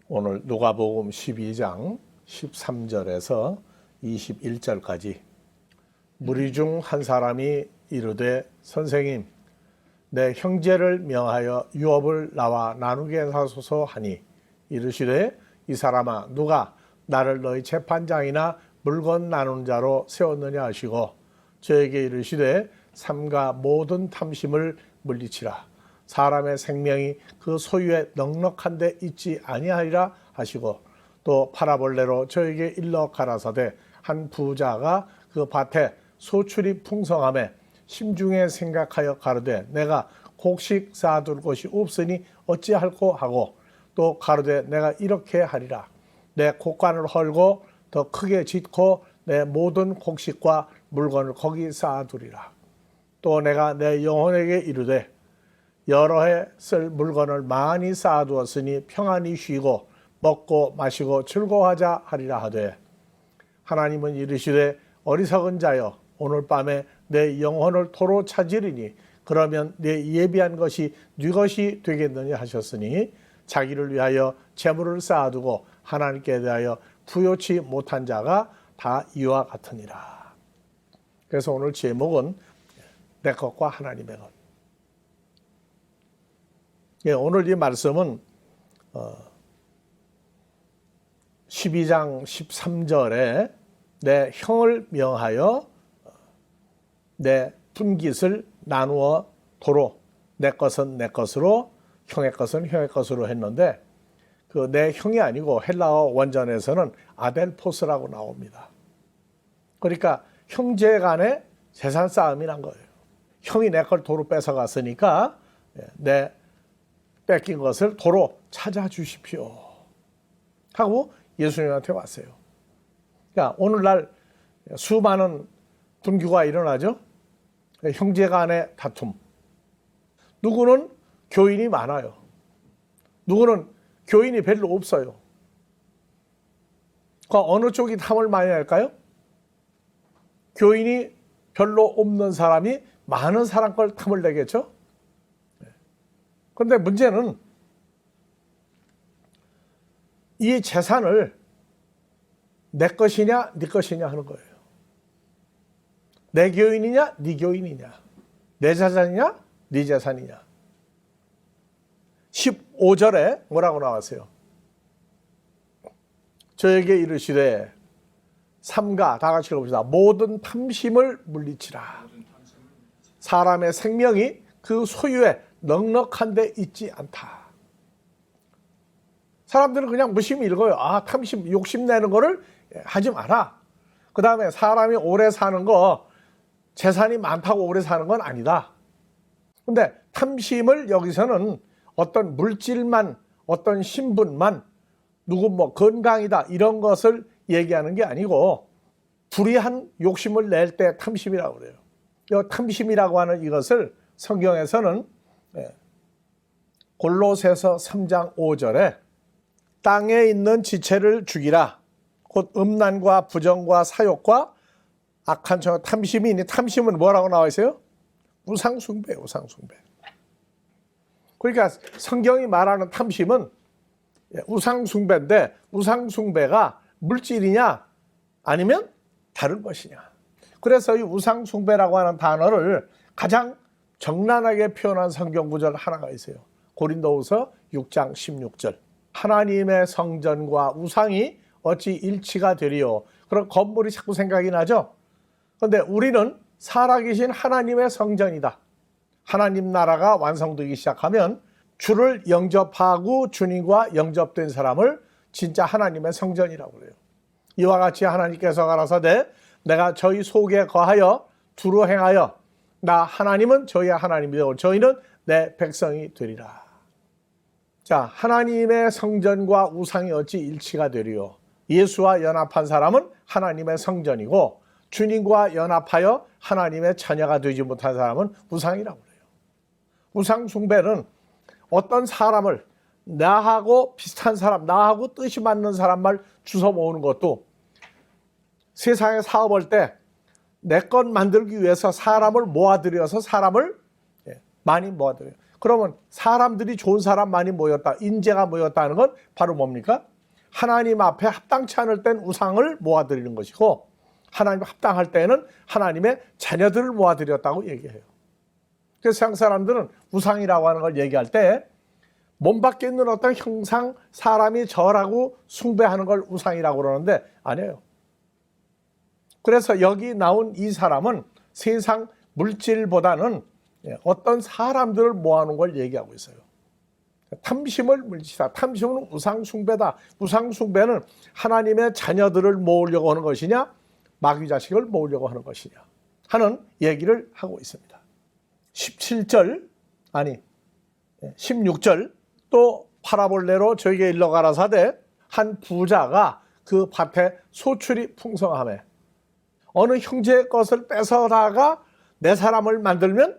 오늘 누가복음 12장 13절에서 21절까지 무리 중 한 사람이 이르되 선생님 내 형제를 명하여 유업을 나와 나누게 하소서 하니 이르시되 이 사람아 누가 나를 너희 재판장이나 물건 나누는 자로 세웠느냐 하시고 저에게 이르시되 삼가 모든 탐심을 물리치라 사람의 생명이 그 소유에 넉넉한 데 있지 아니하리라 하시고 또 파라볼레로 저에게 일러 가라사대 한 부자가 그 밭에 소출이 풍성함에 심중에 생각하여 가로되 내가 곡식 쌓아둘 곳이 없으니 어찌할꼬 하고 또 가로되 내가 이렇게 하리라 내 곡간을 헐고 더 크게 짓고 내 모든 곡식과 물건을 거기 쌓아두리라 또 내가 내 영혼에게 이르되 여러 해 쓸 물건을 많이 쌓아두었으니 평안히 쉬고 먹고 마시고 즐거워하자 하리라 하되 하나님은 이르시되 어리석은 자여 오늘 밤에 내 영혼을 도로 찾으리니 그러면 내 예비한 것이 네 것이 되겠느냐 하셨으니 자기를 위하여 재물을 쌓아두고 하나님께 대하여 부요치 못한 자가 다 이와 같으니라. 그래서 오늘 제목은 내 것과 하나님의 것. 오늘 이 말씀은 12장 13절에 내 형을 명하여 내 분깃을 나누어 도로 내 것은 내 것으로 형의 것은 형의 것으로 했는데 그 내 형이 아니고 헬라어 원전에서는 아델포스라고 나옵니다. 그러니까 형제 간의 재산 싸움이 난 거예요. 형이 내 걸 도로 뺏어갔으니까 내 뺏긴 것을 도로 찾아주십시오 하고 예수님한테 왔어요. 그러니까 오늘날 수많은 분규가 일어나죠. 형제 간의 다툼. 누구는 교인이 많아요. 누구는 교인이 별로 없어요. 그 어느 쪽이 탐을 많이 할까요? 교인이 별로 없는 사람이 많은 사람 걸 탐을 내겠죠. 그런데 문제는 이 재산을 내 것이냐 네 것이냐 하는 거예요. 내 교인이냐 네 교인이냐 내 재산이냐 네 재산이냐. 15절에 뭐라고 나왔어요? 저에게 이르시되 삼가 다 같이 읽어봅시다. 모든 탐심을 물리치라. 사람의 생명이 그 소유에 넉넉한 데 있지 않다. 사람들은 그냥 무심히 읽어요. 아, 탐심, 욕심내는 거를 하지 마라. 그 다음에 사람이 오래 사는 거, 재산이 많다고 오래 사는 건 아니다. 근데 탐심을 여기서는 어떤 물질만, 어떤 신분만, 누구 뭐 건강이다 이런 것을 얘기하는 게 아니고 불의한 욕심을 낼 때 탐심이라고 그래요. 이 탐심이라고 하는 이것을 성경에서는 골로새서 3장 5절에 땅에 있는 지체를 죽이라. 곧 음란과 부정과 사욕과 악한 탐심이 있니. 탐심은 뭐라고 나와 있어요? 우상숭배, 우상숭배. 그러니까 성경이 말하는 탐심은 우상숭배인데 우상숭배가 물질이냐 아니면 다른 것이냐. 그래서 이 우상숭배라고 하는 단어를 가장 적나라하게 표현한 성경 구절 하나가 있어요. 고린도후서 6장 16절. 하나님의 성전과 우상이 어찌 일치가 되리요. 그런 건물이 자꾸 생각이 나죠. 그런데 우리는 살아계신 하나님의 성전이다. 하나님 나라가 완성되기 시작하면 주를 영접하고 주님과 영접된 사람을 진짜 하나님의 성전이라고 그래요. 이와 같이 하나님께서 가라사대 내가 저희 속에 거하여 두루 행하여 나 하나님은 저희의 하나님이 되고 저희는 내 백성이 되리라. 자, 하나님의 성전과 우상이 어찌 일치가 되리요. 예수와 연합한 사람은 하나님의 성전이고 주님과 연합하여 하나님의 자녀가 되지 못한 사람은 우상이라고 그래요. 우상 숭배는 어떤 사람을 나하고 비슷한 사람, 나하고 뜻이 맞는 사람만 주워 모으는 것도 세상에 사업할 때 내 것 만들기 위해서 사람을 모아들여서 사람을 많이 모아들어요. 그러면 사람들이 좋은 사람 많이 모였다, 인재가 모였다는 건 바로 뭡니까? 하나님 앞에 합당치 않을 땐 우상을 모아드리는 것이고, 하나님 합당할 때는 하나님의 자녀들을 모아드렸다고 얘기해요. 그래서 세상 사람들은 우상이라고 하는 걸 얘기할 때 몸 밖에 있는 어떤 형상, 사람이 저라고 숭배하는 걸 우상이라고 그러는데 아니에요. 그래서 여기 나온 이 사람은 세상 물질보다는 어떤 사람들을 모아놓은 걸 얘기하고 있어요. 탐심을 물리치다. 탐심은 우상 숭배다. 우상 숭배는 하나님의 자녀들을 모으려고 하는 것이냐, 마귀 자식을 모으려고 하는 것이냐 하는 얘기를 하고 있습니다. 16절 또 파라볼레로 저에게 일러 가라사대 한 부자가 그 밭에 소출이 풍성하매 어느 형제의 것을 뺏어다가 내 사람을 만들면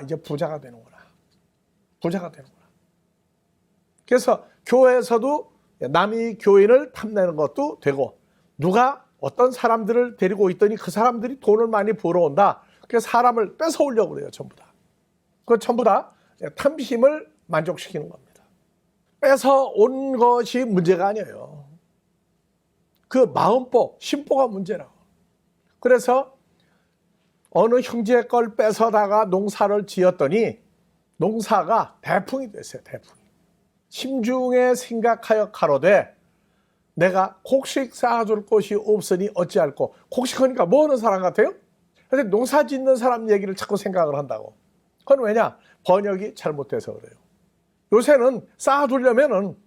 이제 부자가 되는구나. 부자가 되는구나. 그래서 교회에서도 남이 교인을 탐내는 것도 되고, 누가 어떤 사람들을 데리고 있더니 그 사람들이 돈을 많이 벌어온다. 그래서 사람을 뺏어오려고 그래요. 전부 다. 그 전부 다 탐심을 만족시키는 겁니다. 뺏어온 것이 문제가 아니에요. 그 마음보, 심보가 문제라고. 그래서 어느 형제의 걸 뺏어다가 농사를 지었더니 농사가 대풍이 됐어요. 대풍이. 심중에 생각하여 가로되 내가 곡식 쌓아줄 곳이 없으니 어찌할꼬. 곡식하니까 뭐 하는 사람 같아요? 근데 농사 짓는 사람 얘기를 자꾸 생각을 한다고. 그건 왜냐? 번역이 잘못돼서 그래요. 요새는 쌓아두려면은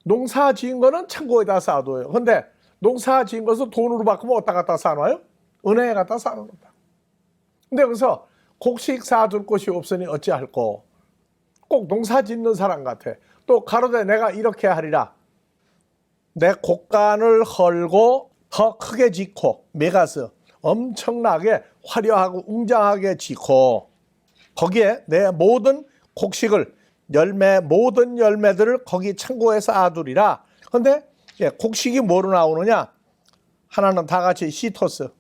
농사 지은 거는 창고에다 쌓아둬요. 근데 농사 지은 것을 돈으로 바꾸면 어디다 갖다 쌓아놔요? 은행에 갖다 쌓아놓는다. 근데 여기서 곡식 쌓아둘 곳이 없으니 어찌할꼬. 꼭 농사 짓는 사람 같아. 또 가로되 내가 이렇게 하리라. 내 곡간을 헐고 더 크게 짓고, 메가스 엄청나게 화려하고 웅장하게 짓고, 거기에 내 모든 곡식을 모든 열매들을 거기 창고에 쌓아두리라. 그런데 곡식이 뭐로 나오느냐? 하나는 다 같이 시토스,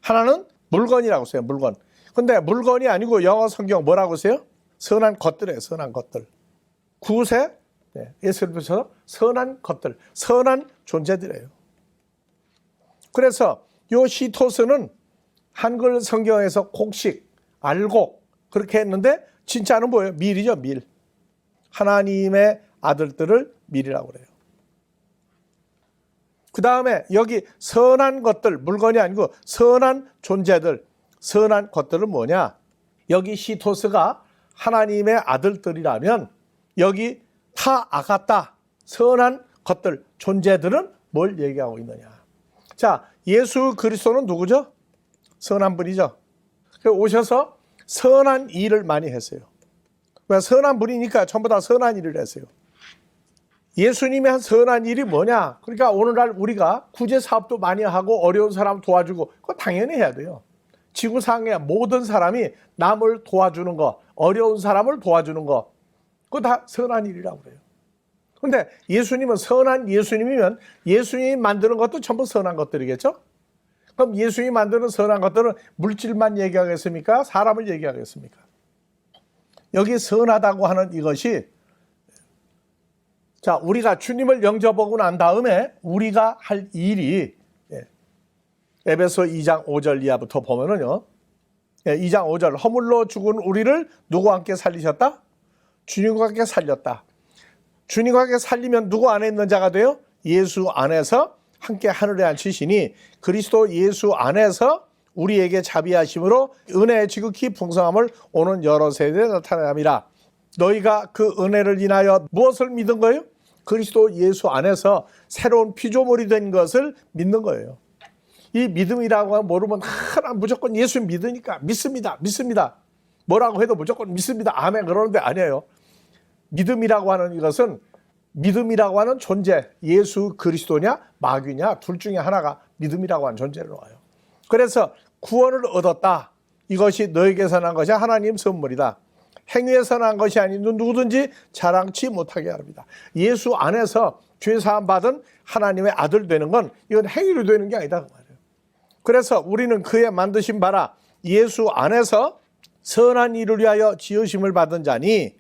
하나는 물건이라고 써요. 물건. 근데 물건이 아니고 영어 성경 뭐라고 써요? 선한 것들이에요. 선한 것들. 구세 예수를 붙여서 선한 것들, 선한 존재들이에요. 그래서 요 시토스는 한글 성경에서 곡식, 알곡 그렇게 했는데 진짜는 뭐예요? 밀이죠. 밀. 하나님의 아들들을 밀이라고 그래요. 그 다음에 여기 선한 것들, 물건이 아니고 선한 존재들, 선한 것들은 뭐냐? 여기 시토스가 하나님의 아들들이라면 여기 타 아가타, 선한 것들, 존재들은 뭘 얘기하고 있느냐? 자, 예수 그리스도는 누구죠? 선한 분이죠. 오셔서 선한 일을 많이 했어요. 왜? 선한 분이니까 전부 다 선한 일을 했어요. 예수님이 한 선한 일이 뭐냐? 그러니까 오늘날 우리가 구제 사업도 많이 하고 어려운 사람 도와주고, 그거 당연히 해야 돼요. 지구상의 모든 사람이 남을 도와주는 거, 어려운 사람을 도와주는 거, 그거 다 선한 일이라고 그래요. 그런데 예수님은 선한 예수님이면 예수님이 만드는 것도 전부 선한 것들이겠죠? 그럼 예수님이 만드는 선한 것들은 물질만 얘기하겠습니까? 사람을 얘기하겠습니까? 여기 선하다고 하는 이것이, 자, 우리가 주님을 영접하고 난 다음에 우리가 할 일이, 에베소 2장 5절 이하부터 보면은요, 2장 5절, 허물로 죽은 우리를 누구와 함께 살리셨다? 주님과 함께 살렸다. 주님과 함께 살리면 누구 안에 있는 자가 돼요? 예수 안에서 함께 하늘에 앉히시니 그리스도 예수 안에서 우리에게 자비하심으로 은혜의 지극히 풍성함을 오는 여러 세대에 나타남이라. 너희가 그 은혜를 인하여 무엇을 믿은 거예요? 그리스도 예수 안에서 새로운 피조물이 된 것을 믿는 거예요. 이 믿음이라고 모르면 무조건 예수 믿으니까 믿습니다. 뭐라고 해도 무조건 믿습니다. 아멘 그러는데 아니에요. 믿음이라고 하는 이것은, 믿음이라고 하는 존재, 예수 그리스도냐 마귀냐 둘 중에 하나가 믿음이라고 하는 존재로 와요. 그래서 구원을 얻었다. 이것이 너에게서 난 것이 하나님 선물이다. 행위에서 난 것이 아닌 누구든지 자랑치 못하게 합니다. 예수 안에서 죄사함 받은 하나님의 아들 되는 건 이건 행위로 되는 게 아니다 그 말이에요. 그래서 우리는 그의 만드신 바라 예수 안에서 선한 일을 위하여 지으심을 받은 자니,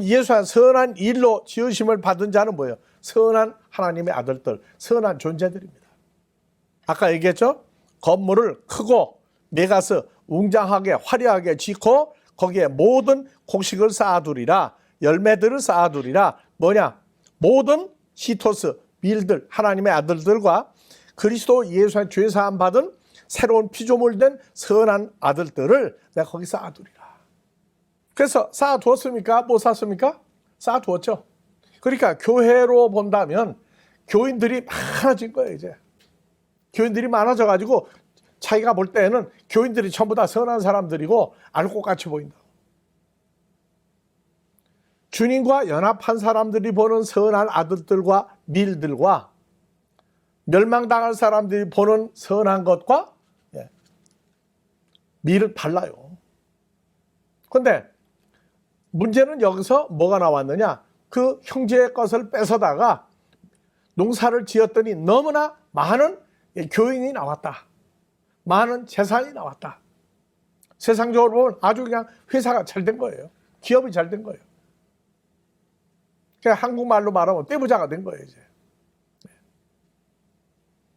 예수한 선한 일로 지으심을 받은 자는 뭐예요? 선한 하나님의 아들들, 선한 존재들입니다. 아까 얘기했죠? 건물을 크고 메가스 웅장하게 화려하게 짓고 거기에 모든 곡식을 쌓아두리라, 열매들을 쌓아두리라. 뭐냐? 모든 시토스, 밀들, 하나님의 아들들과 그리스도 예수의 죄사함 받은 새로운 피조물된 선한 아들들을 내가 거기 쌓아두리라. 그래서 쌓아두었습니까? 못 쌓았습니까? 쌓아두었죠. 그러니까 교회로 본다면 교인들이 많아진 거예요. 이제 교인들이 많아져가지고 자기가 볼 때는 교인들이 전부 다 선한 사람들이고 알곡같이 보인다. 주님과 연합한 사람들이 보는 선한 아들들과 밀들과 멸망당할 사람들이 보는 선한 것과 밀은 달라요. 그런데 문제는 여기서 뭐가 나왔느냐? 그 형제의 것을 뺏어다가 농사를 지었더니 너무나 많은 교인이 나왔다. 많은 재산이 나왔다. 세상적으로 보면 아주 그냥 회사가 잘 된 거예요. 기업이 잘 된 거예요. 그냥 한국말로 말하면 떼부자가 된 거예요, 이제.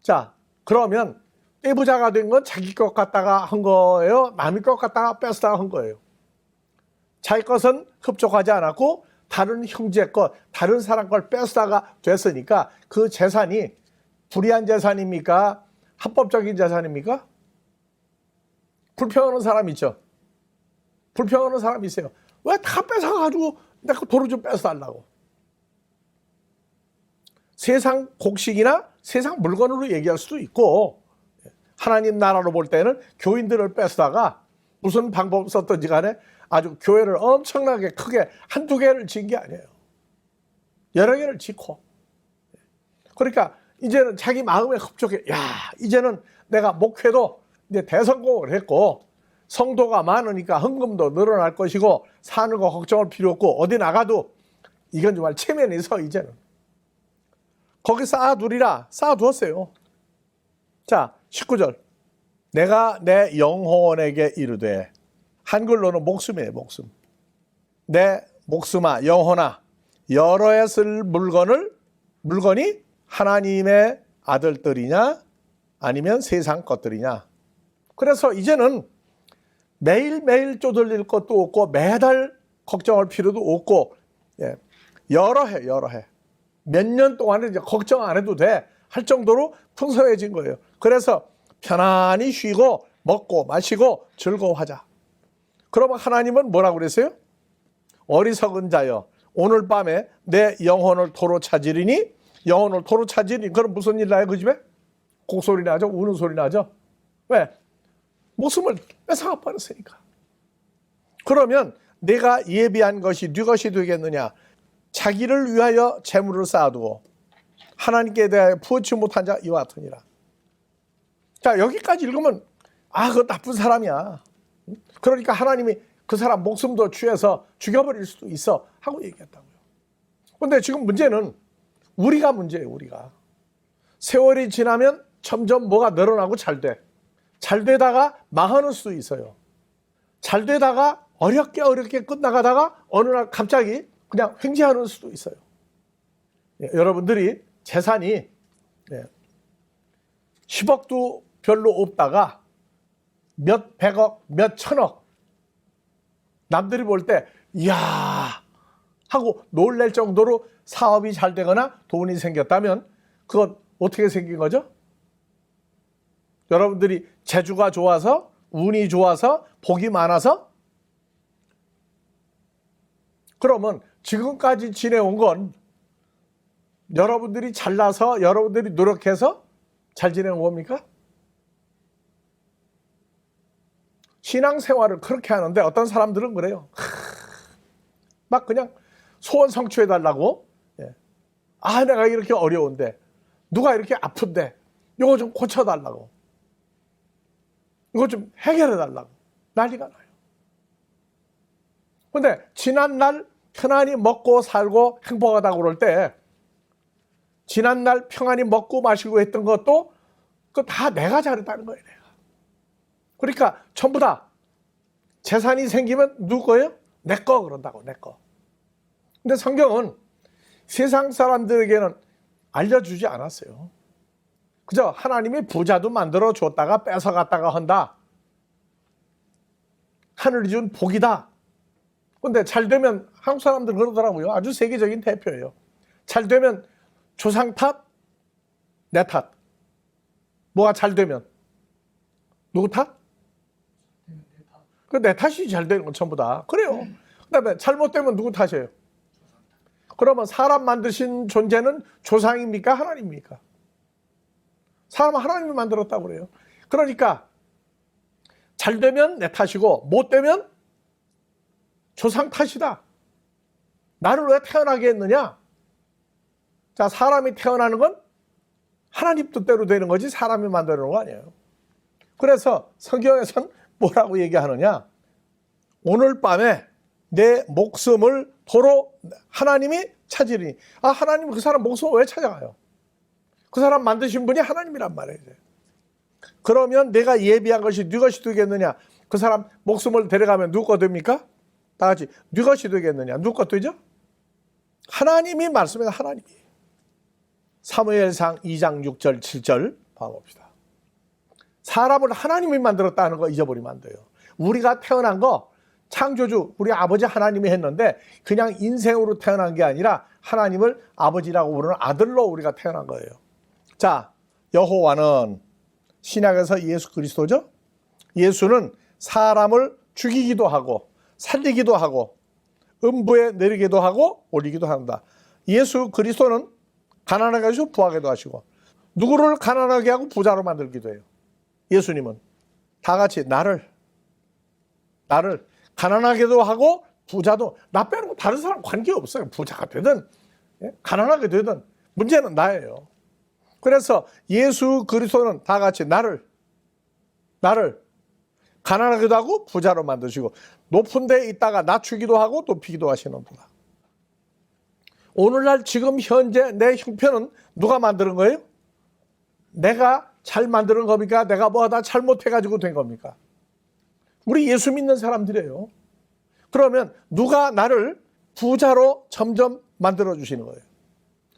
자, 그러면 떼부자가 된 건 자기 것 갖다가 한 거예요? 남의 것 갖다가 뺏어다가 한 거예요? 자기 것은 흡족하지 않았고 다른 형제 것, 다른 사람 걸 뺏어다가 됐으니까 그 재산이 불의한 재산입니까? 합법적인 재산입니까? 불평하는 사람 있죠? 불평하는 사람 있어요. 왜 다 뺏어가지고 내가 도로 좀 뺏어달라고. 세상 곡식이나 세상 물건으로 얘기할 수도 있고 하나님 나라로 볼 때는 교인들을 뺏어다가 무슨 방법 썼든지 간에 아주 교회를 엄청나게 크게 한두 개를 지은 게 아니에요. 여러 개를 짓고. 그러니까 이제는 자기 마음에 흡족해. 야, 이제는 내가 목회도 이제 대성공을 했고 성도가 많으니까 헌금도 늘어날 것이고 사는 거 걱정할 필요 없고 어디 나가도 이건 정말 체면이 서 이제는. 거기 쌓아두리라. 쌓아두었어요. 자, 19절. 내가 내 영혼에게 이르되, 한글로는 목숨이에요, 목숨. 내 목숨아, 영혼아, 여러 해 쓸 물건이 하나님의 아들들이냐 아니면 세상 것들이냐. 그래서 이제는 매일매일 쪼들릴 것도 없고 매달 걱정할 필요도 없고 여러 해 몇 년 동안은 이제 걱정 안 해도 돼 할 정도로 풍성해진 거예요. 그래서 편안히 쉬고 먹고 마시고 즐거워하자. 그러면 하나님은 뭐라고 그랬어요? 어리석은 자여 오늘 밤에 내 영혼을 도로 찾으리니, 영혼을 도로 찾으리니 그럼 무슨 일 나요 그 집에? 곡소리 나죠? 우는 소리 나죠? 왜? 목숨을 뺏어가 버렸으니까. 그러면 내가 예비한 것이 네 것이 되겠느냐? 자기를 위하여 재물을 쌓아두고 하나님께 대하여 부어치 못한 자 이와 같으니라. 자, 여기까지 읽으면 그거 나쁜 사람이야. 그러니까 하나님이 그 사람 목숨도 취해서 죽여버릴 수도 있어 하고 얘기했다고요. 그런데 지금 문제는 우리가 문제예요. 우리가 세월이 지나면 점점 뭐가 늘어나고 잘 되다가 망하는 수도 있어요. 잘 되다가 어렵게 끝나가다가 어느 날 갑자기 그냥 횡재하는 수도 있어요. 여러분들이 재산이 10억도 별로 없다가 몇 백억, 몇 천억 남들이 볼 때 이야 하고 놀랄 정도로 사업이 잘 되거나 돈이 생겼다면 그건 어떻게 생긴 거죠? 여러분들이 재주가 좋아서 운이 좋아서 복이 많아서? 그러면 지금까지 지내온 건 여러분들이 잘나서 여러분들이 노력해서 잘 지내온 겁니까? 신앙생활을 그렇게 하는데 어떤 사람들은 그래요. 막 그냥 소원 성취해달라고. 내가 이렇게 어려운데 누가 이렇게 아픈데 이거 좀 고쳐달라고, 이거 좀 해결해달라고 난리가 나요. 근데 지난날 편안히 먹고 살고 행복하다고 그럴 때 지난날 평안히 먹고 마시고 했던 것도 그거 다 내가 잘했다는 거예요. 내가. 그러니까 전부 다 재산이 생기면 누구 거예요? 내 거 그런다고, 내 거. 근데 성경은 세상 사람들에게는 알려주지 않았어요. 그저 하나님이 부자도 만들어 줬다가 뺏어갔다가 한다. 하늘이 준 복이다. 근데 잘 되면 한국 사람들 그러더라고요. 아주 세계적인 대표예요. 잘 되면 조상 탓, 내 탓. 뭐가 잘 되면 누구 탓? 내 탓이 잘 되는 건 전부 다. 그래요. 그다음에 잘못되면 누구 탓이에요? 그러면 사람 만드신 존재는 조상입니까? 하나님입니까? 사람은 하나님이 만들었다고 그래요. 그러니까 잘 되면 내 탓이고 못 되면 조상 탓이다. 나를 왜 태어나게 했느냐? 자, 사람이 태어나는 건 하나님 뜻대로 되는 거지 사람이 만드는 거 아니에요. 그래서 성경에서는 뭐라고 얘기하느냐? 오늘 밤에 내 목숨을 도로 하나님이 찾으리니. 아, 하나님은 그 사람 목숨을 왜 찾아가요? 그 사람 만드신 분이 하나님이란 말이에요. 그러면 내가 예비한 것이 네 것이 되겠느냐? 그 사람 목숨을 데려가면 누구 거 됩니까? 다 같이 네 것이 되겠느냐? 누구 것 되죠? 하나님이 말씀해서 하나님이. 사무엘상 2장 6절 7절 봐봅시다. 사람을 하나님이 만들었다는 거 잊어버리면 안 돼요. 우리가 태어난 거 창조주 우리 아버지 하나님이 했는데 그냥 인생으로 태어난 게 아니라 하나님을 아버지라고 부르는 아들로 우리가 태어난 거예요. 자, 여호와는 신약에서 예수 그리스도죠. 예수는 사람을 죽이기도 하고 살리기도 하고 음부에 내리기도 하고 올리기도 한다. 예수 그리스도는 가난하게 하시고 부하게도 하시고 누구를 가난하게 하고 부자로 만들기도 해요. 예수님은 다 같이 나를 가난하게도 하고 부자도, 나 빼놓고 다른 사람 관계없어요. 부자가 되든 가난하게 되든 문제는 나예요. 그래서 예수 그리스도는 다 같이 나를 가난하게도 하고 부자로 만드시고 높은 데에 있다가 낮추기도 하고 높이기도 하시는 분. 오늘날 지금 현재 내 형편은 누가 만드는 거예요? 내가 잘 만드는 겁니까? 내가 뭐 하다 잘못해가지고 된 겁니까? 우리 예수 믿는 사람들이에요. 그러면 누가 나를 부자로 점점 만들어 주시는 거예요.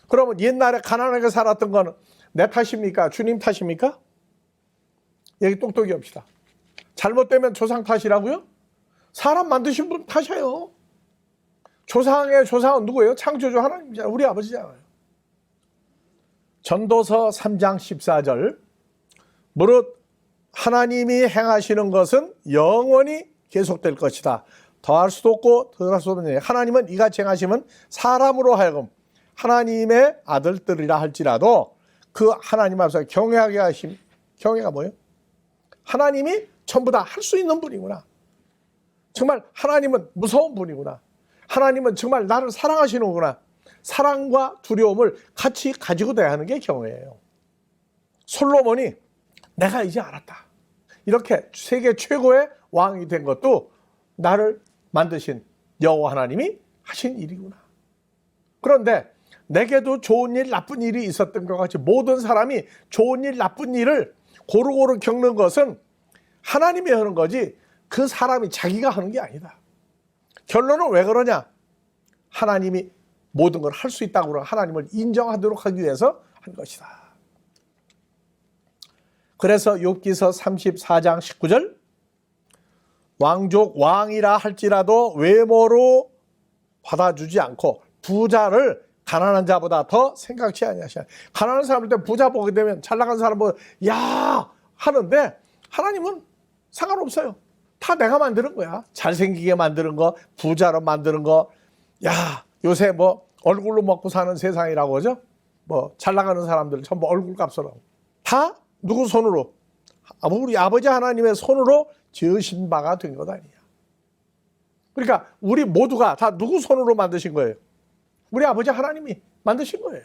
그러면 옛날에 가난하게 살았던 거는 내 탓입니까? 주님 탓입니까? 여기 똑똑히 합시다. 잘못되면 조상 탓이라고요? 사람 만드신 분 탓이에요. 조상의 조상은 누구예요? 창조주 하나님이잖아요. 우리 아버지잖아요. 전도서 3장 14절 무릇 하나님이 행하시는 것은 영원히 계속될 것이다. 더할 수도 없고 덜할 수도 없는 일. 하나님은 이같이 행하시면 사람으로 하여금 하나님의 아들들이라 할지라도 그 하나님 앞에서 경외하게 하심. 경외가 뭐예요? 하나님이 전부 다 할 수 있는 분이구나. 정말 하나님은 무서운 분이구나. 하나님은 정말 나를 사랑하시는구나. 사랑과 두려움을 같이 가지고 대하는 게 경외예요. 솔로몬이 내가 이제 알았다. 이렇게 세계 최고의 왕이 된 것도 나를 만드신 여호와 하나님이 하신 일이구나. 그런데 내게도 좋은 일, 나쁜 일이 있었던 것 같이 모든 사람이 좋은 일, 나쁜 일을 고루고루 겪는 것은 하나님이 하는 거지 그 사람이 자기가 하는 게 아니다. 결론은 왜 그러냐? 하나님이 모든 걸 할 수 있다고 그러는 하나님을 인정하도록 하기 위해서 한 것이다. 그래서 욥기서 34장 19절 왕족 왕이라 할지라도 외모로 받아주지 않고 부자를 가난한 자보다 더 생각지 아니하시나. 가난한 사람들 때 부자 보게 되면 잘 나간 사람 보고 야 하는데 하나님은 상관없어요. 다 내가 만드는 거야. 잘생기게 만드는 거, 부자로 만드는 거. 야 요새 뭐 얼굴로 먹고 사는 세상이라고 하죠. 뭐 잘 나가는 사람들 전부 얼굴값으로 다 누구 손으로? 우리 아버지 하나님의 손으로 지으신 바가 된 것 아니야. 그러니까 우리 모두가 다 누구 손으로 만드신 거예요? 우리 아버지 하나님이 만드신 거예요.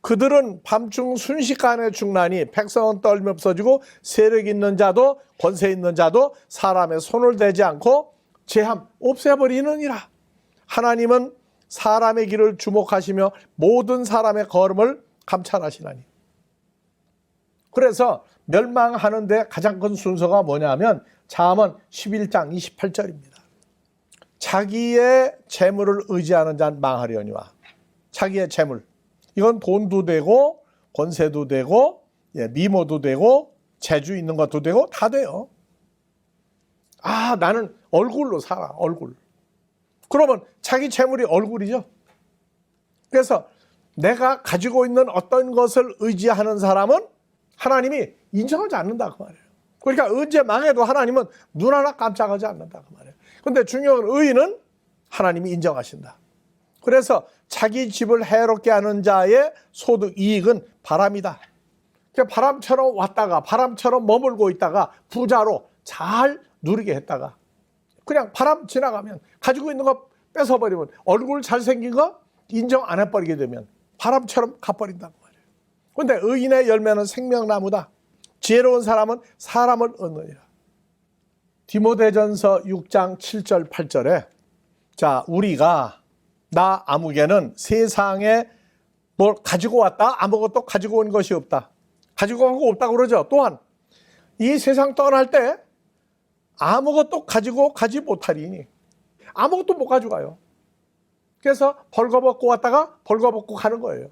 그들은 밤중 순식간에 죽나니 백성은 떨미 없어지고 세력 있는 자도 권세 있는 자도 사람의 손을 대지 않고 제함 없애버리느니라. 하나님은 사람의 길을 주목하시며 모든 사람의 걸음을 감찰하시나니. 그래서 멸망하는데 가장 큰 순서가 뭐냐면 잠언 11장 28절입니다. 자기의 재물을 의지하는 자는 망하려니와. 자기의 재물. 이건 돈도 되고 권세도 되고 미모도 되고 재주 있는 것도 되고 다 돼요. 아, 나는 얼굴로 살아. 얼굴. 그러면 자기 재물이 얼굴이죠. 그래서 내가 가지고 있는 어떤 것을 의지하는 사람은 하나님이 인정하지 않는다 그 말이에요. 그러니까 언제 망해도 하나님은 눈 하나 깜짝하지 않는다 그 말이에요. 그런데 중요한 의인은 하나님이 인정하신다. 그래서 자기 집을 해롭게 하는 자의 소득 이익은 바람이다. 그러니까 바람처럼 왔다가 바람처럼 머물고 있다가 부자로 잘 누리게 했다가 그냥 바람 지나가면 가지고 있는 거 뺏어버리면 얼굴 잘생긴 거 인정 안 해버리게 되면 바람처럼 가버린다고 말이에요. 그런데 의인의 열매는 생명나무다. 지혜로운 사람은 사람을 얻느니라. 디모데전서 6장 7절 8절에 자, 우리가 나 아무개는 세상에 뭘 가지고 왔다 아무것도 가지고 온 것이 없다. 가지고 온 거 없다고 그러죠. 또한 이 세상 떠날 때 아무것도 가지고 가지 못하리니 아무것도 못 가져가요. 그래서 벌거벗고 왔다가 벌거벗고 가는 거예요.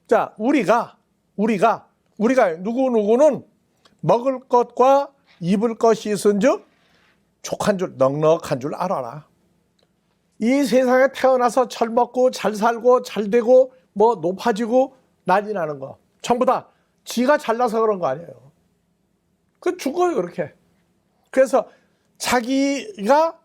자, 우리가 누구는 먹을 것과 입을 것이 있은즉 족한 줄 넉넉한 줄 알아라. 이 세상에 태어나서 잘 먹고 잘 살고 잘 되고 뭐 높아지고 난리 나는 거 전부 다 지가 잘나서 그런 거 아니에요. 그 죽어요 그렇게. 그래서 자기가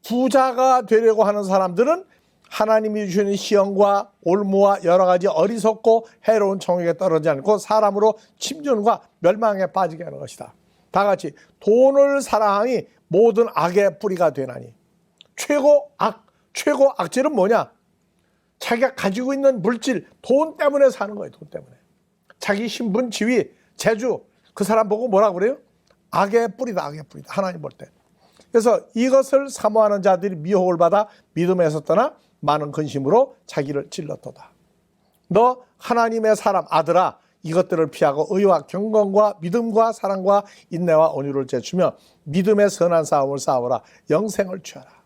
부자가 되려고 하는 사람들은 하나님이 주시는 시험과 올무와 여러 가지 어리석고 해로운 정욕에 떨어지지 않고 사람으로 침륜과 멸망에 빠지게 하는 것이다. 다 같이 돈을 사랑하니 모든 악의 뿌리가 되나니. 최고 악질은 뭐냐? 자기가 가지고 있는 물질, 돈 때문에 사는 거예요. 돈 때문에. 자기 신분, 지위, 재주, 그 사람 보고 뭐라고 그래요? 악의 뿌리다, 악의 뿌리다. 하나님 볼 때. 그래서 이것을 사모하는 자들이 미혹을 받아 믿음에서 떠나 많은 근심으로 자기를 찔렀도다. 너 하나님의 사람 아들아, 이것들을 피하고 의와 경건과 믿음과 사랑과 인내와 온유를 제추며 믿음의 선한 싸움을 싸우라. 영생을 취하라.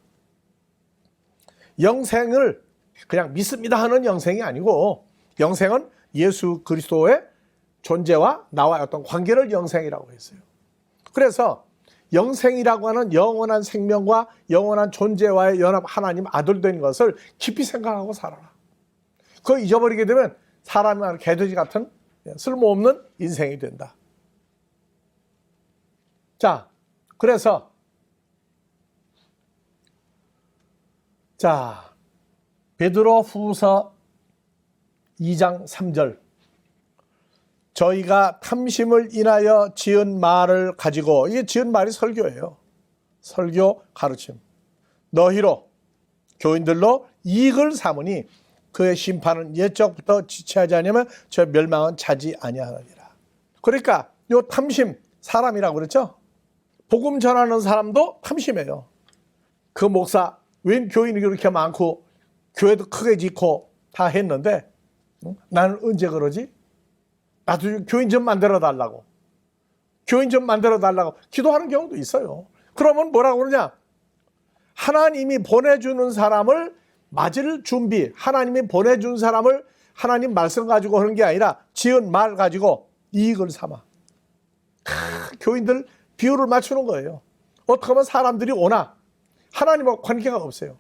영생을 그냥 믿습니다 하는 영생이 아니고 영생은 예수 그리스도의 존재와 나와의 어떤 관계를 영생이라고 했어요. 그래서 영생이라고 하는 영원한 생명과 영원한 존재와의 연합 하나님 아들 된 것을 깊이 생각하고 살아라. 그거 잊어버리게 되면 사람이 개돼지 같은 쓸모없는 인생이 된다. 자, 그래서 베드로 후서 2장 3절 저희가 탐심을 인하여 지은 말을 가지고 이게 지은 말이 설교예요. 설교 가르침. 너희로 교인들로 이익을 삼으니 그의 심판은 옛적부터 지체하지 않으면 저 멸망은 차지 아니하느니라. 그러니까 요 탐심 사람이라고 그랬죠. 복음 전하는 사람도 탐심이에요. 그 목사 웬 교인이 그렇게 많고 교회도 크게 짓고 다 했는데 나는 언제 그러지? 나도 교인 좀 만들어 달라고. 교인 좀 만들어 달라고 기도하는 경우도 있어요. 그러면 뭐라고 그러냐? 하나님이 보내주는 사람을 맞을 준비, 하나님이 보내준 사람을 하나님 말씀 가지고 하는 게 아니라 지은 말 가지고 이익을 삼아. 교인들 비율을 맞추는 거예요. 어떻게 하면 사람들이 오나? 하나님하고 관계가 없어요.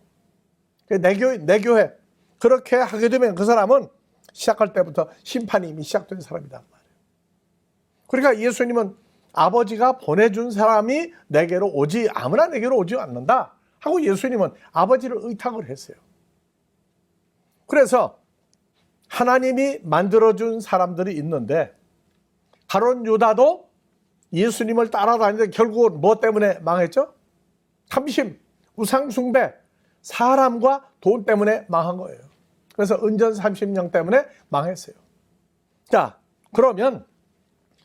내 교회 그렇게 하게 되면 그 사람은 시작할 때부터 심판이 이미 시작된 사람이다. 그러니까 예수님은 아버지가 보내준 사람이 내게로 오지 아무나 내게로 오지 않는다 하고 예수님은 아버지를 의탁을 했어요. 그래서 하나님이 만들어준 사람들이 있는데 가룟 유다도 예수님을 따라다니는데 결국은 뭐 때문에 망했죠? 탐심, 우상숭배, 사람과 돈 때문에 망한 거예요. 그래서 은전 30년 때문에 망했어요. 자, 그러면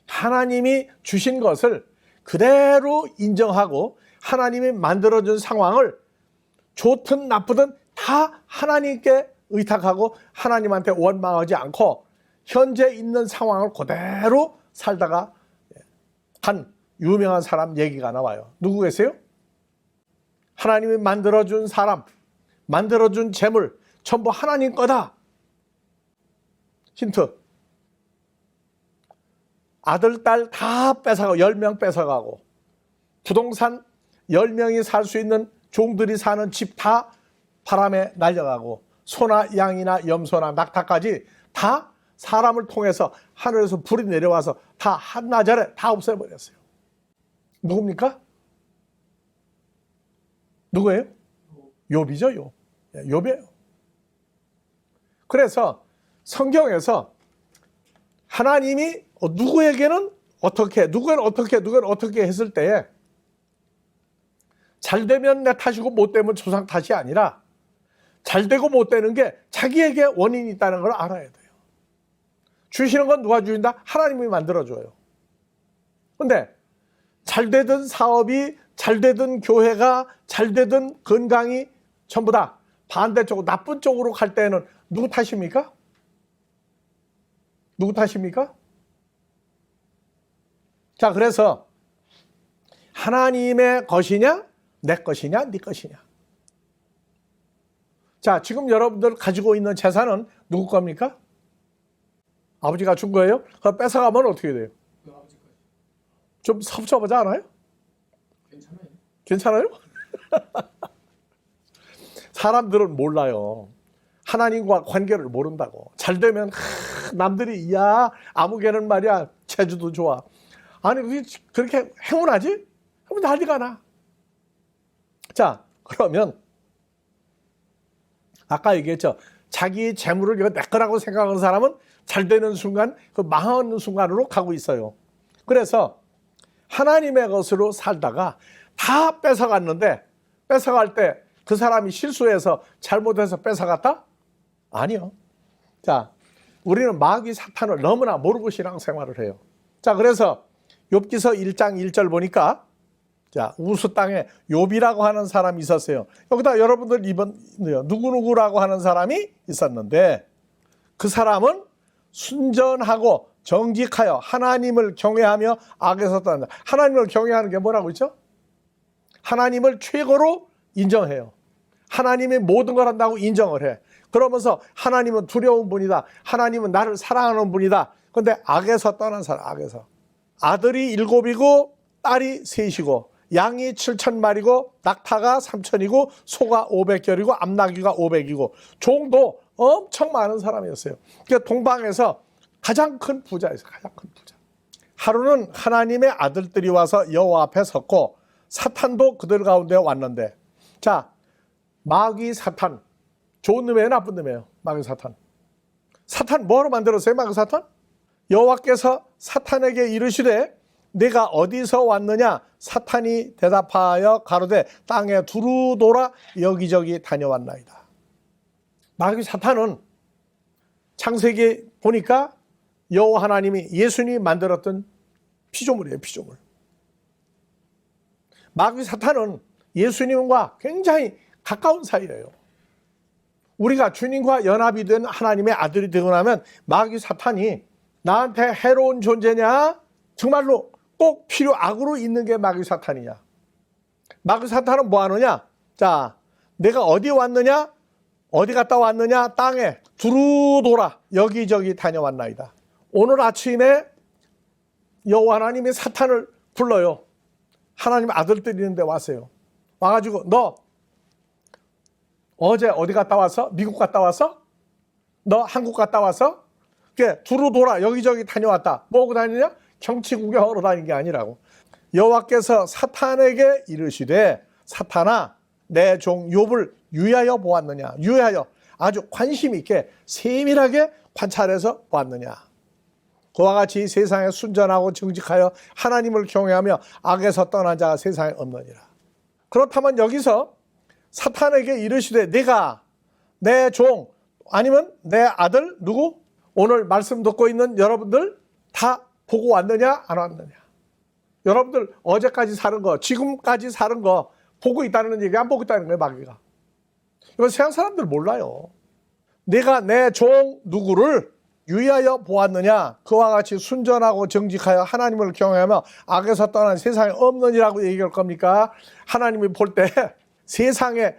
하나님이 주신 것을 그대로 인정하고 하나님이 만들어준 상황을 좋든 나쁘든 다 하나님께 의탁하고 하나님한테 원망하지 않고 현재 있는 상황을 그대로 살다가 한 유명한 사람 얘기가 나와요. 누구 계세요? 하나님이 만들어준 사람, 만들어준 재물 전부 하나님 거다. 힌트. 아들, 딸 다 뺏어가고 10명 뺏어가고 부동산 10명이 살 수 있는 종들이 사는 집 다 바람에 날려가고 소나 양이나 염소나 낙타까지 다 사람을 통해서 하늘에서 불이 내려와서 다 한나절에 다 없애버렸어요. 누굽니까? 누구예요? 욥이죠, 욥. 욥이에요. 그래서 성경에서 하나님이 누구에게는 어떻게, 누구는 어떻게 했을 때에 잘 되면 내 탓이고 못 되면 조상 탓이 아니라 잘 되고 못 되는 게 자기에게 원인이 있다는 걸 알아야 돼요. 주시는 건 누가 주신다? 하나님이 만들어줘요. 근데 잘 되던 사업이, 잘 되던 교회가, 잘 되던 건강이 전부 다 반대쪽으로 나쁜 쪽으로 갈 때는 누구 탓입니까? 누구 탓입니까? 자, 그래서 하나님의 것이냐, 내 것이냐, 네 것이냐. 자, 지금 여러분들 가지고 있는 재산은 누구 겁니까? 아버지가 준 거예요? 그럼 뺏어가면 어떻게 돼요? 좀 섭섭하지 않아요? 괜찮아요? 사람들은 몰라요. 하나님과 관계를 모른다고. 잘 되면 남들이 야 아무개는 말이야 제주도 좋아. 아니 그렇게 행운하지? 그럼 난리가 나. 자, 그러면 아까 얘기했죠. 자기 재물을 이거 내 거라고 생각하는 사람은 잘 되는 순간 그 망하는 순간으로 가고 있어요. 그래서 하나님의 것으로 살다가 다 뺏어갔는데 뺏어갈 때 그 사람이 실수해서 잘못해서 뺏어갔다? 아니요. 자, 우리는 마귀 사탄을 너무나 모르고 신앙생활을 해요. 자, 그래서 욥기서 1장 1절 보니까 자, 우스 땅에 욥이라고 하는 사람이 있었어요. 여기다 여러분들 이번 누구누구라고 하는 사람이 있었는데 그 사람은 순전하고 정직하여 하나님을 경외하며 악에서 떠난다. 하나님을 경외하는 게 뭐라고 있죠? 하나님을 최고로 인정해요. 하나님이 모든 걸 한다고 인정을 해. 그러면서 하나님은 두려운 분이다. 하나님은 나를 사랑하는 분이다. 그런데 악에서 떠난 사람, 악에서. 아들이 7이고 딸이 3이고 양이 7,000마리고 낙타가 3,000이고 소가 500결이고 암나귀가 500이고 종도 엄청 많은 사람이었어요. 그러니까 동방에서 가장 큰 부자였어요. 가장 큰 부자. 하루는 하나님의 아들들이 와서 여호와 앞에 섰고 사탄도 그들 가운데 왔는데 자, 마귀 사탄 좋은 놈이에요, 나쁜 놈이에요? 마귀 사탄. 사탄 뭐로 만들었어요, 마귀 사탄? 여호와께서 사탄에게 이르시되 내가 어디서 왔느냐? 사탄이 대답하여 가로되 땅에 두루 돌아 여기저기 다녀왔나이다. 마귀 사탄은 창세기 보니까 여호와 하나님이 예수님이 만들었던 피조물이에요, 피조물. 마귀 사탄은 예수님과 굉장히 가까운 사이예요. 우리가 주님과 연합이 된 하나님의 아들이 되고 나면 마귀 사탄이 나한테 해로운 존재냐? 정말로 꼭 필요 악으로 있는 게 마귀 사탄이냐? 마귀 사탄은 뭐 하느냐? 자, 내가 어디 왔느냐? 어디 갔다 왔느냐? 땅에 두루 돌아 여기저기 다녀왔나이다. 오늘 아침에 여호와 하나님이 사탄을 불러요. 하나님 아들들이 있는데 왔어요. 와가지고 너 어제 어디 갔다 왔어? 미국 갔다 왔어? 너 한국 갔다 왔어? 그게 두루 돌아 여기저기 다녀왔다. 뭐하고 다니냐? 경치 구경하러 다닌 게 아니라고. 여호와께서 사탄에게 이르시되 사탄아 내 종 욥을 유의하여 보았느냐? 유의하여 아주 관심 있게 세밀하게 관찰해서 보았느냐? 그와 같이 세상에 순전하고 정직하여 하나님을 경외하며 악에서 떠난 자가 세상에 없느니라. 그렇다면 여기서 사탄에게 이르시되 네가 내 종 아니면 내 아들 누구? 오늘 말씀 듣고 있는 여러분들 다 보고 왔느냐 안 왔느냐? 여러분들 어제까지 사는 거 지금까지 사는 거 보고 있다는 얘기 안 보고 있다는 거예요, 마귀가. 이건 세상 사람들 몰라요. 내가 내 종 누구를 유의하여 보았느냐? 그와 같이 순전하고 정직하여 하나님을 경외하며 악에서 떠난 세상에 없느니라고 얘기할 겁니까? 하나님이 볼 때 세상에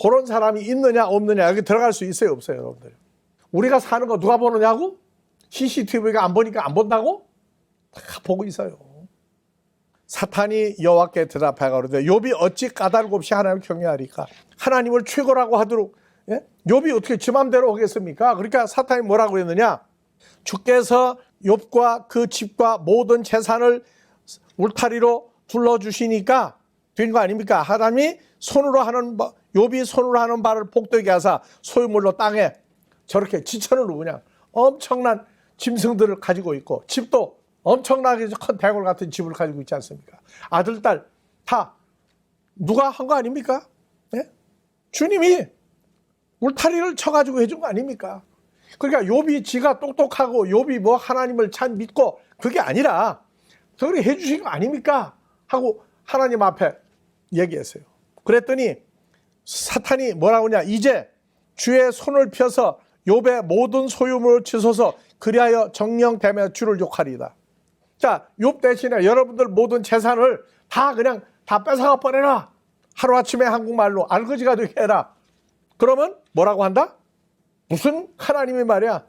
그런 사람이 있느냐 없느냐 여기 들어갈 수 있어요 없어요 여러분들? 우리가 사는 거 누가 보느냐고? CCTV가 안 보니까 안 본다고? 다 보고 있어요. 사탄이 여호와께 대답하여 가로되 욥이 어찌 까닭 없이 하나님을 경외하리까? 하나님을 최고라고 하도록 예? 욥이 어떻게 지 맘대로 오겠습니까? 그러니까 사탄이 뭐라고 했느냐? 주께서 욥과 그 집과 모든 재산을 울타리로 둘러주시니까 된 거 아닙니까? 하나님이 욥이 손으로 하는 바를 복되게 하사 소유물로 땅에 저렇게 지천으로 그냥 엄청난 짐승들을 가지고 있고 집도 엄청나게 큰 대궐 같은 집을 가지고 있지 않습니까? 아들, 딸 다 누가 한 거 아닙니까? 네? 주님이 울타리를 쳐가지고 해준 거 아닙니까? 그러니까 욥이 지가 똑똑하고 욥이 뭐 하나님을 참 믿고 그게 아니라 그렇게 해주신 거 아닙니까? 하고 하나님 앞에 얘기했어요. 그랬더니 사탄이 뭐라고 하냐? 이제 주의 손을 펴서 욥의 모든 소유물을 치소서 그리하여 정령되며 주를 욕하리이다. 자, 욥 대신에 여러분들 모든 재산을 다 그냥 다 뺏어가 버려라. 하루아침에 한국말로 알거지가 되게 해라. 그러면 뭐라고 한다? 무슨 하나님이 말이야.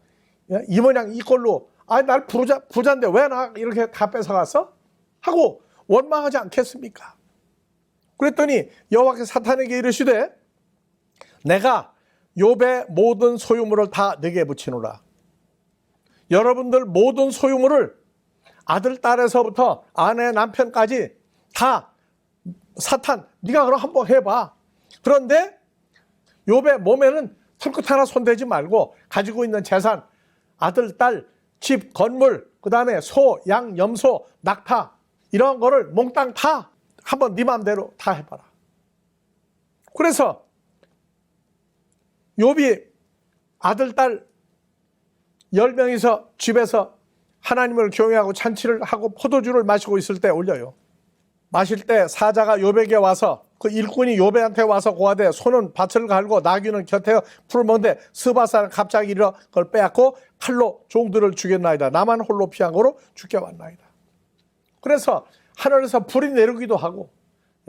이 모양 이 꼴로 날 부자인데 왜 나 이렇게 다 뺏어갔어? 하고 원망하지 않겠습니까? 그랬더니 여호와께서 사탄에게 이르시되 내가 욥의 모든 소유물을 다 네게 붙이노라. 여러분들 모든 소유물을 아들, 딸에서부터 아내, 남편까지 다 사탄 네가 그럼 한번 해봐. 그런데 욥의 몸에는 털끝 하나 손대지 말고 가지고 있는 재산, 아들, 딸, 집, 건물, 그 다음에 소, 양, 염소, 낙타 이런 거를 몽땅 다 한번 네 맘대로 다 해봐라. 그래서 욥이 아들, 딸 10명이서 집에서 하나님을 경외하고 잔치를 하고 포도주를 마시고 있을 때 올려요. 마실 때 사자가 욥에게 와서 그 일꾼이 욥한테 와서 고하되 소는 밭을 갈고 나귀는 곁에 풀을 먹는데 스바사는 갑자기 일어 그걸 빼앗고 칼로 종들을 죽였나이다. 나만 홀로 피한 거로 죽여왔나이다. 그래서 하늘에서 불이 내리기도 하고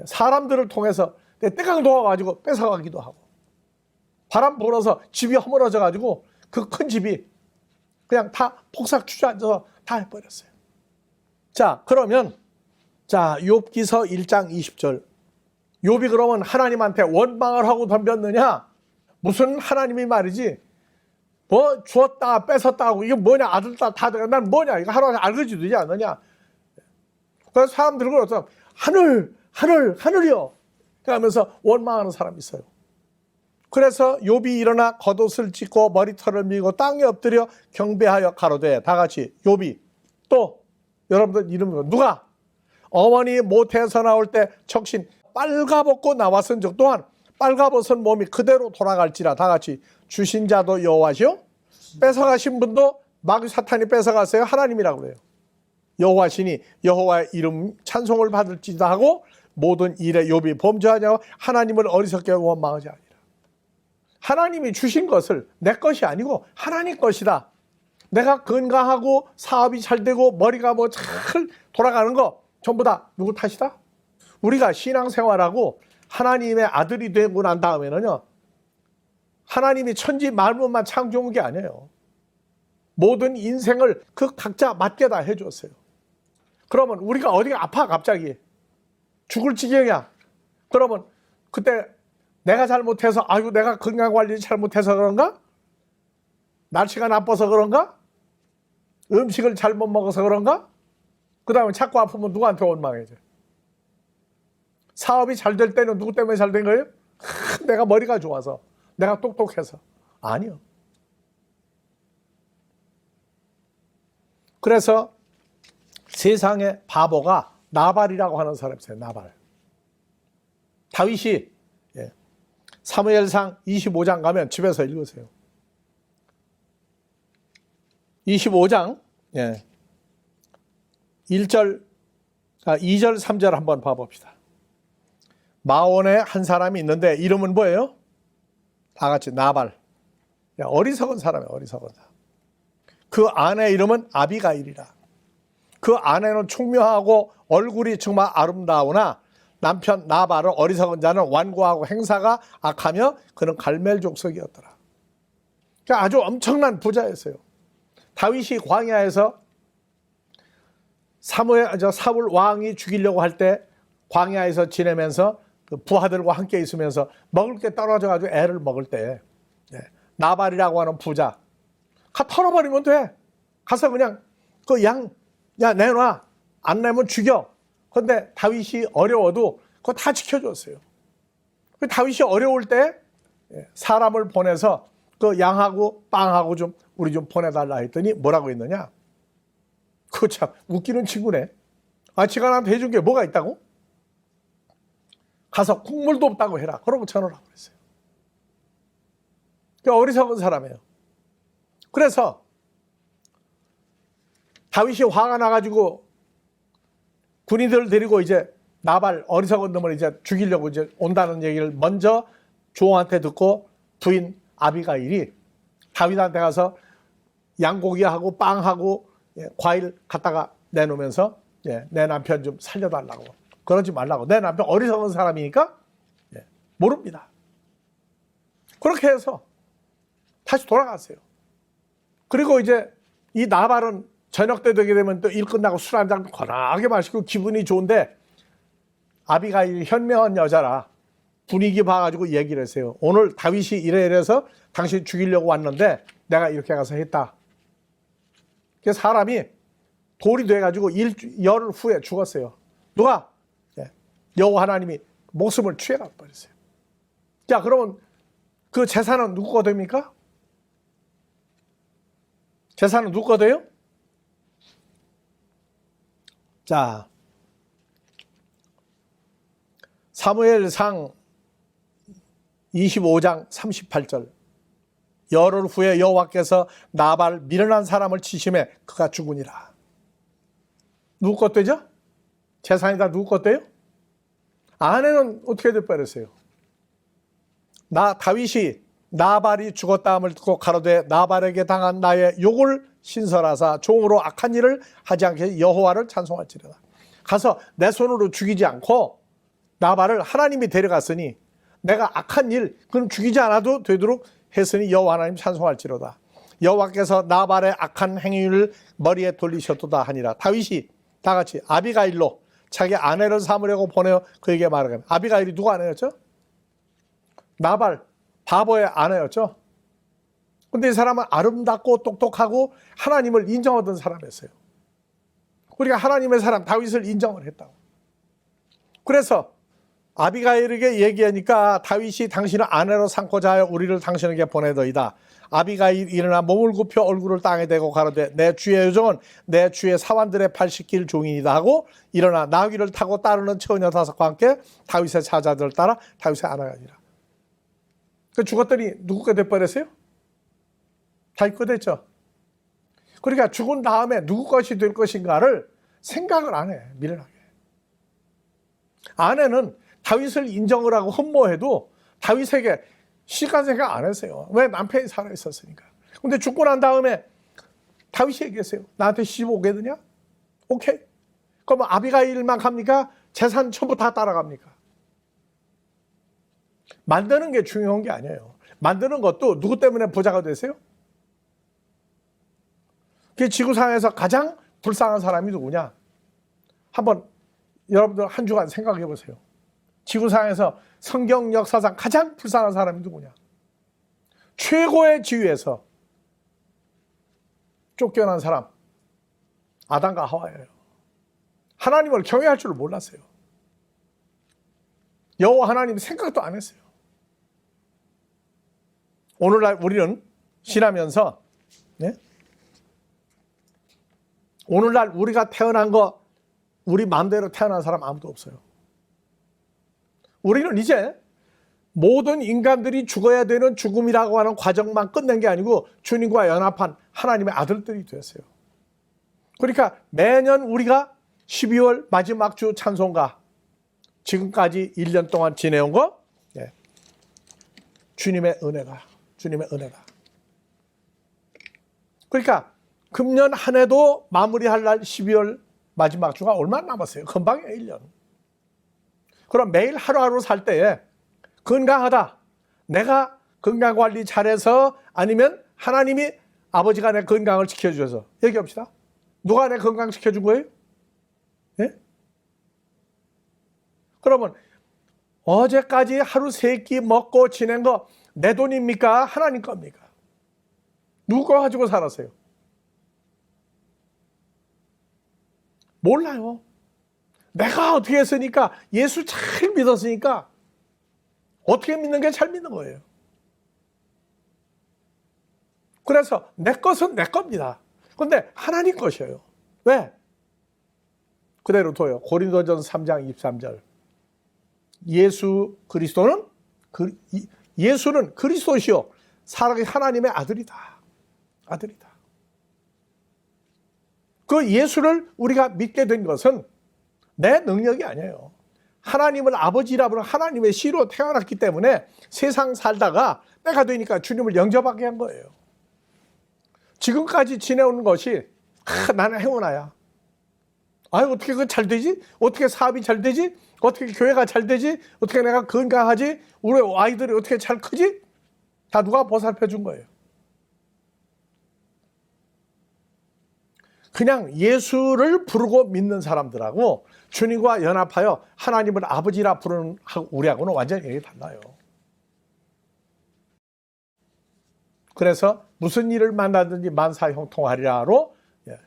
사람들을 통해서 떼강 도와가지고 뺏어가기도 하고 바람 불어서 집이 허물어져 가지고 그 큰 집이 그냥 다 폭삭 주저앉아서 다 해버렸어요. 자, 그러면 욥기서 1장 20절 욥이 그러면 하나님한테 원망을 하고 덤볐느냐? 무슨 하나님이 말이지 뭐 주었다 뺏었다 하고 이게 뭐냐? 아들 딸 다 들어가 난 뭐냐? 이거 하루에 알거지 되지 않느냐? 그래서 사람들이 그러죠. 하늘이요. 그러면서 원망하는 사람이 있어요. 그래서 욥이 일어나 겉옷을 찢고 머리털을 밀고 땅에 엎드려 경배하여 가로되 다 같이 욥이 또 여러분들 이름 누가 어머니 모태에서 나올 때 척신 빨가벗고 나왔은 즉 또한 빨가벗은 몸이 그대로 돌아갈지라 다 같이 주신 자도 여호와시요 뺏어가신 분도 마귀 사탄이 뺏어갔어요. 하나님이라고 그래요. 여호와시니 여호와의 이름 찬송을 받을지도 하고 모든 일에 욥이 범죄하냐고 하나님을 어리석게 원망하지 아니라. 하나님이 주신 것을 내 것이 아니고 하나님 것이다. 내가 건강하고 사업이 잘 되고 머리가 뭐 잘 돌아가는 거 전부 다 누구 탓이다? 우리가 신앙생활하고 하나님의 아들이 되고 난 다음에는요. 하나님이 천지 만물만 창조한 게 아니에요. 모든 인생을 그 각자 맞게 다 해줬어요. 그러면 우리가 어디가 아파 갑자기 죽을 지경이야. 그러면 그때 내가 잘못해서 아유 내가 건강관리 잘못해서 그런가? 날씨가 나빠서 그런가? 음식을 잘못 먹어서 그런가? 그 다음에 자꾸 아프면 누구한테 원망해져? 사업이 잘 될 때는 누구 때문에 잘 된 거예요? 내가 머리가 좋아서 내가 똑똑해서. 아니요. 그래서 세상의 바보가 나발이라고 하는 사람이 있어요. 나발. 다윗이 사무엘상 25장 가면 집에서 읽으세요. 25장 2절 3절 한번 봐봅시다. 마온에 한 사람이 있는데 이름은 뭐예요? 다 같이 나발. 어리석은 사람이에요. 어리석은 사람. 그 아내 이름은 아비가일이라. 그 아내는 총명하고 얼굴이 정말 아름다우나 남편 나발을 어리석은 자는 완고하고 행사가 악하며 그는 갈멜족속이었더라. 그러니까 아주 엄청난 부자였어요. 다윗이 광야에서 사울 왕이 죽이려고 할 때 광야에서 지내면서 그 부하들과 함께 있으면서 먹을 게 떨어져가지고 애를 먹을 때 나발이라고 하는 부자 털어버리면 돼. 가서 그냥 그 양 야 내놔. 안 내면 죽여. 그런데 다윗이 어려워도 그거 다 지켜줬어요. 다윗이 어려울 때 사람을 보내서 그 양하고 빵하고 좀 우리 좀 보내달라 했더니 뭐라고 했느냐. 그거 참 웃기는 친구네. 지가 나한테 해준 게 뭐가 있다고? 가서 국물도 없다고 해라. 그러고 전화를 하고 그랬어요. 어리석은 사람이에요. 그래서 다윗이 화가 나가지고 군인들을 데리고 이제 나발 어리석은 놈을 이제 죽이려고 이제 온다는 얘기를 먼저 조왕한테 듣고 부인 아비가일이 다윗한테 가서 양고기하고 빵하고 과일 갖다가 내놓으면서 내 남편 좀 살려달라고. 그러지 말라고. 내 남편 어리석은 사람이니까 모릅니다. 그렇게 해서 다시 돌아갔어요. 그리고 이제 이 나발은 저녁 때 되게 되면 또 일 끝나고 술 한 잔 거나하게 마시고 기분이 좋은데 아비가일이 현명한 여자라 분위기 봐가지고 얘기를 했어요. 오늘 다윗이 이래서 당신 죽이려고 왔는데 내가 이렇게 가서 했다. 그래서 사람이 돌이 돼가지고 열 후에 죽었어요. 누가? 여호와 하나님이 목숨을 취해가 버렸어요. 자, 그러면 그 재산은 누구 거 됩니까? 재산은 누구 거 돼요? 자, 사무엘상 25장 38절. 열흘 후에 여호와께서 나발 미련한 사람을 치심해 그가 죽으니라. 누구 것 되죠? 재산이 다 누구 것 돼요? 아내는 어떻게 돼버렸어요? 다윗이 나발이 죽었다 함을 듣고 가로되 나발에게 당한 나의 욕을 신설하사 종으로 악한 일을 하지 않게 여호와를 찬송할지로다. 가서 내 손으로 죽이지 않고 나발을 하나님이 데려갔으니 내가 악한 일 그럼 죽이지 않아도 되도록 했으니 여호와 하나님 찬송할지로다. 여호와께서 나발의 악한 행위를 머리에 돌리셨도다 하니라. 다윗이 다 같이 아비가일로 자기 아내를 삼으려고 보내어 그에게 말하길. 아비가일이 누구 아내였죠? 나발 바보의 아내였죠. 근데 이 사람은 아름답고 똑똑하고 하나님을 인정하던 사람이었어요. 우리가 하나님의 사람 다윗을 인정을 했다고. 그래서 아비가일에게 얘기하니까 다윗이 당신을 아내로 삼고자 하여 우리를 당신에게 보내더이다. 아비가일 일어나 몸을 굽혀 얼굴을 땅에 대고 가로되 내 주의 요정은 내 주의 사환들의 발 씻길 종이니이다 하고 일어나 나귀를 타고 따르는 처녀 5과 함께 다윗의 사자들을 따라 다윗의 아내가 아니라. 그 죽었더니 누구가 돼버렸어요? 다윗 거 됐죠. 그러니까 죽은 다음에 누구 것이 될 것인가를 생각을 안 해. 미련하게. 아내는 다윗을 인정을 하고 흠모해도 다윗에게 시간 생각 안 했어요. 왜? 남편이 살아있었으니까. 근데 죽고 난 다음에 다윗이 얘기했어요. 나한테 시집 오겠느냐? 오케이. 그러면 아비가일만 갑니까? 재산 전부 다 따라갑니까? 만드는 게 중요한 게 아니에요. 만드는 것도 누구 때문에 부자가 되세요? 그 지구상에서 가장 불쌍한 사람이 누구냐? 한번 여러분들 한 주간 생각해 보세요. 지구상에서 성경 역사상 가장 불쌍한 사람이 누구냐? 최고의 지위에서 쫓겨난 사람, 아담과 하와예요. 하나님을 경외할 줄 몰랐어요. 여호와 하나님 생각도 안 했어요. 오늘날 우리는 지나면서 오늘날 우리가 태어난 거 우리 마음대로 태어난 사람 아무도 없어요. 우리는 이제 모든 인간들이 죽어야 되는 죽음이라고 하는 과정만 끝낸 게 아니고 주님과 연합한 하나님의 아들들이 되었어요. 그러니까 매년 우리가 12월 마지막 주 찬송가 지금까지 1년 동안 지내온 거 주님의 은혜다. 주님의 은혜다. 그러니까 금년 한 해도 마무리할 날 12월 마지막 주가 얼마 남았어요? 금방이에요, 1년. 그럼 매일 하루하루 살 때에 건강하다. 내가 건강관리 잘해서 아니면 하나님이 아버지가 내 건강을 지켜주셔서 얘기합시다. 누가 내 건강 지켜준 거예요? 예? 그러면 어제까지 하루 3끼 먹고 지낸 거 내 돈입니까? 하나님 겁니까? 누가 가지고 살았어요? 몰라요. 내가 어떻게 했으니까 예수 잘 믿었으니까 어떻게 믿는 게 잘 믿는 거예요. 그래서 내 것은 내 겁니다. 그런데 하나님 것이에요. 왜? 그대로 둬요. 고린도전서 3장 23절. 예수는 그리스도시요 살아계신 하나님의 아들이다. 아들이다. 그 예수를 우리가 믿게 된 것은 내 능력이 아니에요. 하나님을 아버지라 부르는 하나님의 씨로 태어났기 때문에 세상 살다가 때가 되니까 주님을 영접하게 한 거예요. 지금까지 지내오는 것이 나는 행운아야. 어떻게 그거 잘 되지? 어떻게 사업이 잘 되지? 어떻게 교회가 잘 되지? 어떻게 내가 건강하지? 우리 아이들이 어떻게 잘 크지? 다 누가 보살펴 준 거예요. 그냥 예수를 부르고 믿는 사람들하고 주님과 연합하여 하나님을 아버지라 부르는 우리하고는 완전히 얘기 달라요. 그래서 무슨 일을 만나든지 만사형통하리라로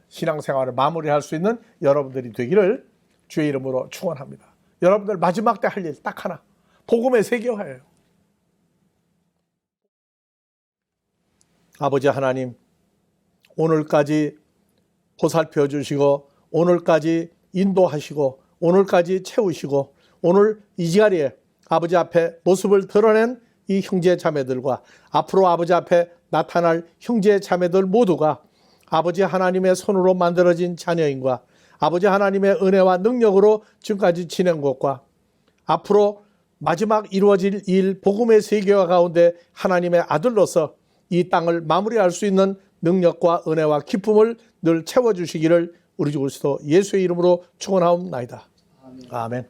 신앙생활을 마무리할 수 있는 여러분들이 되기를 주의 이름으로 축원합니다. 여러분들 마지막 때 할 일 딱 하나, 복음의 세계화예요. 아버지 하나님, 오늘까지 보살펴 주시고 오늘까지 인도하시고 오늘까지 채우시고 오늘 이 자리에 아버지 앞에 모습을 드러낸 이 형제 자매들과 앞으로 아버지 앞에 나타날 형제 자매들 모두가 아버지 하나님의 손으로 만들어진 자녀인과 아버지 하나님의 은혜와 능력으로 지금까지 지낸 것과 앞으로 마지막 이루어질 일 복음의 세계화 가운데 하나님의 아들로서 이 땅을 마무리할 수 있는 능력과 은혜와 기쁨을 늘 채워주시기를 우리 주 그리스도 예수의 이름으로 축원하옵나이다. 아멘.